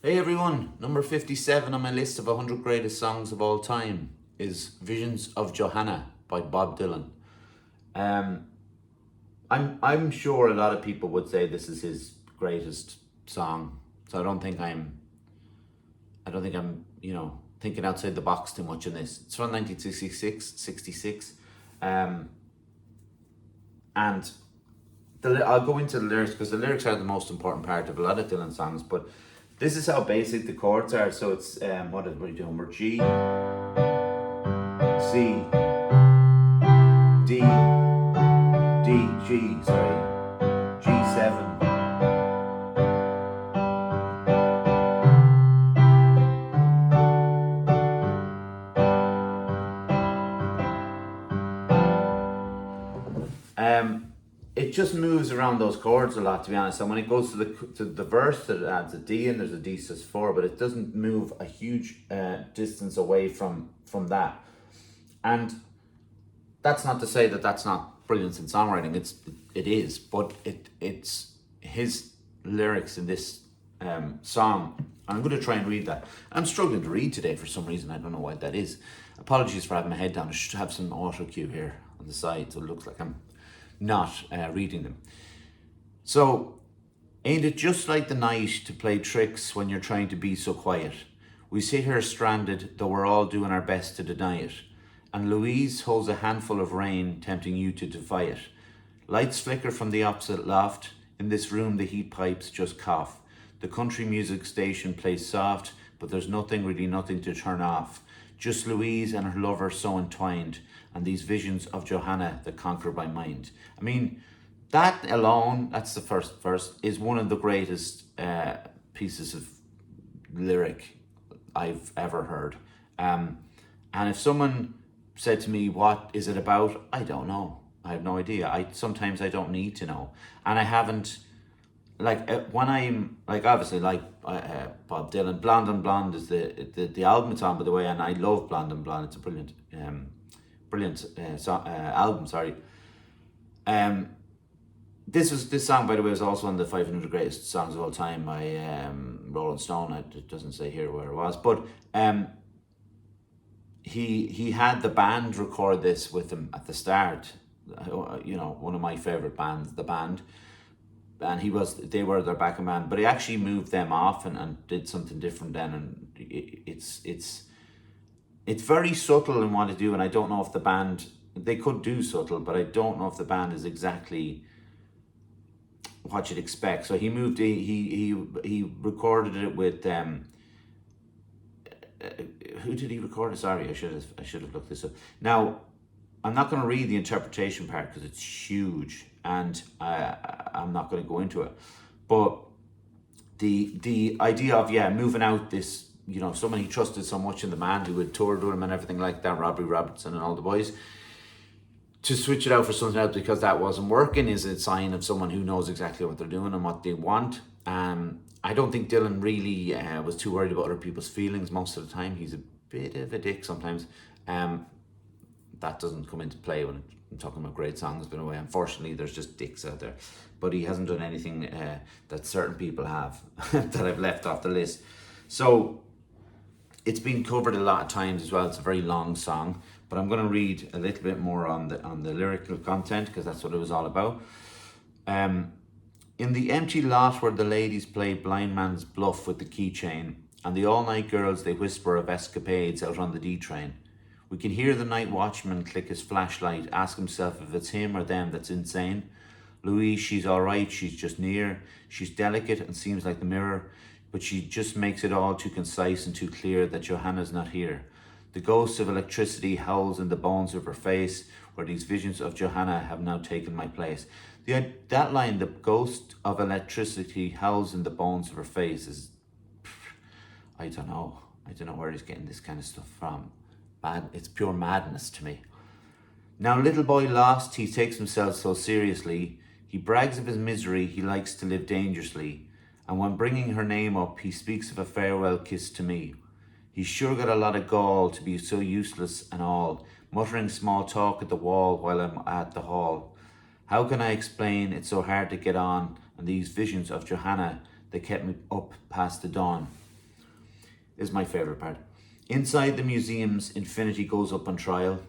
Hey everyone, number 57 on my list of 100 greatest songs of all time is Visions of Johanna by Bob Dylan. Um, I'm sure a lot of people would say this is his greatest song, so I don't think I'm thinking outside the box too much in this. It's from 1966, um, and I'll go into the lyrics because the lyrics are the most important part of a lot of Dylan songs, but this is how basic the chords are. So it's what are we doing? We're G, C, D, G7. Um, it just moves around those chords a lot, to be honest. And when it goes to the verse, it adds a D, and there's a D sus4, but it doesn't move a huge distance away from that. And that's not to say that that's not brilliance in songwriting. It is, but it's his lyrics in this song. I'm going to try and read that. I'm struggling to read today for some reason. I don't know why that is. Apologies for having my head down. I should have some auto cue here on the side, so it looks like I'm not reading them. So, ain't it just like the night to play tricks when you're trying to be so quiet? We sit here stranded, though we're all doing our best to deny it. And Louise holds a handful of rain, tempting you to defy it. Lights flicker from the opposite loft. In this room, the heat pipes just cough. The country music station plays soft, but there's nothing to turn off. Just Louise and her lover so entwined, and these visions of Johanna that conquer my mind. I mean, that alone, that's the first verse, is one of the greatest pieces of lyric I've ever heard. And if someone said to me, "What is it about?" I don't know. I have no idea. I don't need to know, and I haven't. Like when I'm like obviously like Bob Dylan, Blonde and Blonde is the album it's on, by the way, and I love Blonde and Blonde. It's a brilliant album. Sorry. Um, this song, by the way, was also on the 500 greatest songs of all time by Rolling Stone. It doesn't say here where it was, but he had the band record this with him at the start. One of my favorite bands, the band, and they were their backing band, but he actually moved them off and did something different then, and it's very subtle in what they do, and I don't know if the band they could do subtle, but I don't know if the band is exactly what you'd expect. So he moved. He recorded it with who did he record it? Sorry, I should have looked this up. Now, I'm not going to read the interpretation part because it's huge, and I'm not going to go into it. But the idea of moving out this, someone he trusted so much in the band who had toured with him and everything like that, Robbie Robertson and all the boys, to switch it out for something else because that wasn't working is a sign of someone who knows exactly what they're doing and what they want. I don't think Dylan really was too worried about other people's feelings most of the time. He's a bit of a dick sometimes. That doesn't come into play when I'm talking about great songs, by the way. Unfortunately, there's just dicks out there. But he hasn't done anything that certain people have that I've left off the list. So it's been covered a lot of times as well. It's a very long song, but I'm going to read a little bit more on the lyrical content because that's what it was all about. In the empty lot where the ladies play blind man's bluff with the keychain, and the all-night girls they whisper of escapades out on the D train. We can hear the night watchman click his flashlight, ask himself if it's him or them that's insane. Louise, she's alright, she's just near. She's delicate and seems like the mirror, but she just makes it all too concise and too clear that Johanna's not here. The ghost of electricity howls in the bones of her face, where these visions of Johanna have now taken my place. That line, the ghost of electricity howls in the bones of her face, is, I don't know. I don't know where he's getting this kind of stuff from. It's pure madness to me. Now, little boy lost, he takes himself so seriously. He brags of his misery, he likes to live dangerously. And when bringing her name up, he speaks of a farewell kiss to me. He's sure got a lot of gall to be so useless and all, muttering small talk at the wall while I'm at the hall. How can I explain it's so hard to get on, and these visions of Johanna, they kept me up past the dawn. is my favourite part. Inside the museums, infinity goes up on trial.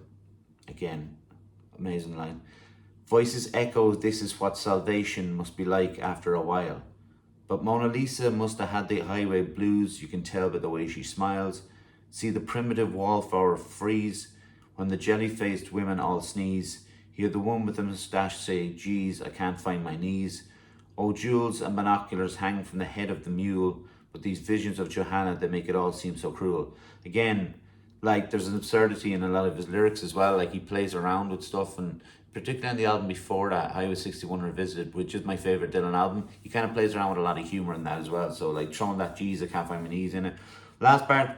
Again, amazing line. Voices echo, this is what salvation must be like after a while. But Mona Lisa must have had the highway blues, you can tell by the way she smiles. See the primitive wallflower freeze when the jelly-faced women all sneeze. Hear the one with the moustache say, geez, I can't find my knees. Oh, jewels and binoculars hang from the head of the mule, but these visions of Johanna, they make it all seem so cruel. Again, like there's an absurdity in a lot of his lyrics as well. Like he plays around with stuff, and particularly on the album before that, Highway 61 Revisited, which is my favourite Dylan album, he kind of plays around with a lot of humour in that as well. So like throwing that geez, I can't find my knees in it. Last part.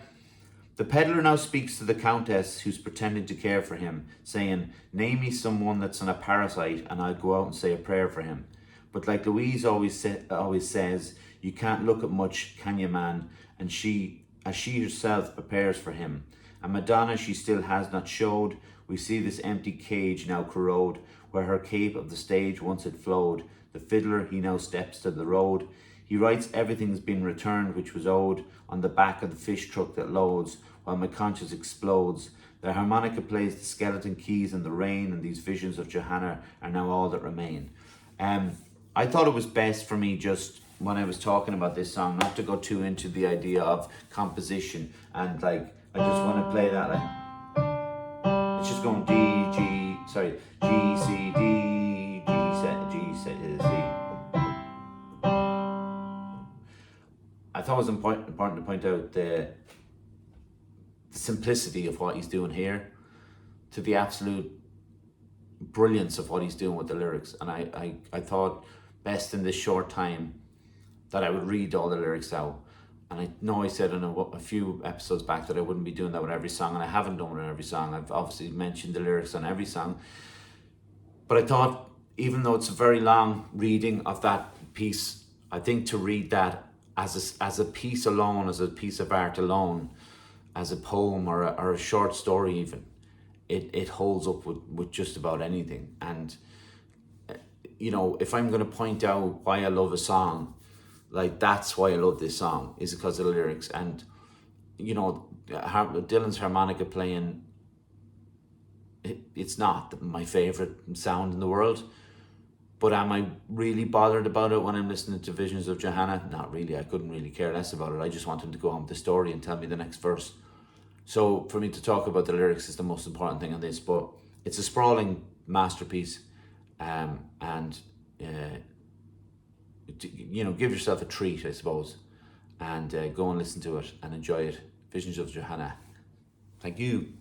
The peddler now speaks to the countess who's pretending to care for him, saying, name me someone that's on a parasite and I'll go out and say a prayer for him. But like Louise always says, you can't look at much, can you, man? And as she herself prepares for him. And Madonna she still has not showed. We see this empty cage now corrode, where her cape of the stage once had flowed. The fiddler he now steps to the road. He writes everything's been returned which was owed on the back of the fish truck that loads, while my conscience explodes. The harmonica plays the skeleton keys in the rain, and these visions of Johanna are now all that remain. I thought it was best for me, just when I was talking about this song, not to go too into the idea of composition, and like I just want to play that like it's just going G, C, D, G, C. I thought it was important to point out the simplicity of what he's doing here to the absolute brilliance of what he's doing with the lyrics. And I thought best in this short time that I would read all the lyrics out. And I know I said in a few episodes back that I wouldn't be doing that with every song, and I haven't done it on every song. I've obviously mentioned the lyrics on every song. But I thought, even though it's a very long reading of that piece, I think to read that as a piece alone, as a piece of art alone, as a poem or a short story even, it holds up with just about anything. And you know, if I'm going to point out why I love a song, like that's why I love this song, is because of the lyrics. And you know, Dylan's harmonica playing, it's not my favorite sound in the world, but am I really bothered about it when I'm listening to Visions of Johanna? Not really. I couldn't really care less about it. I just want him to go on with the story and tell me the next verse. So for me to talk about the lyrics is the most important thing on this, but it's a sprawling masterpiece, and you know, give yourself a treat, I suppose, and go and listen to it and enjoy it. Visions of Johanna. Thank you.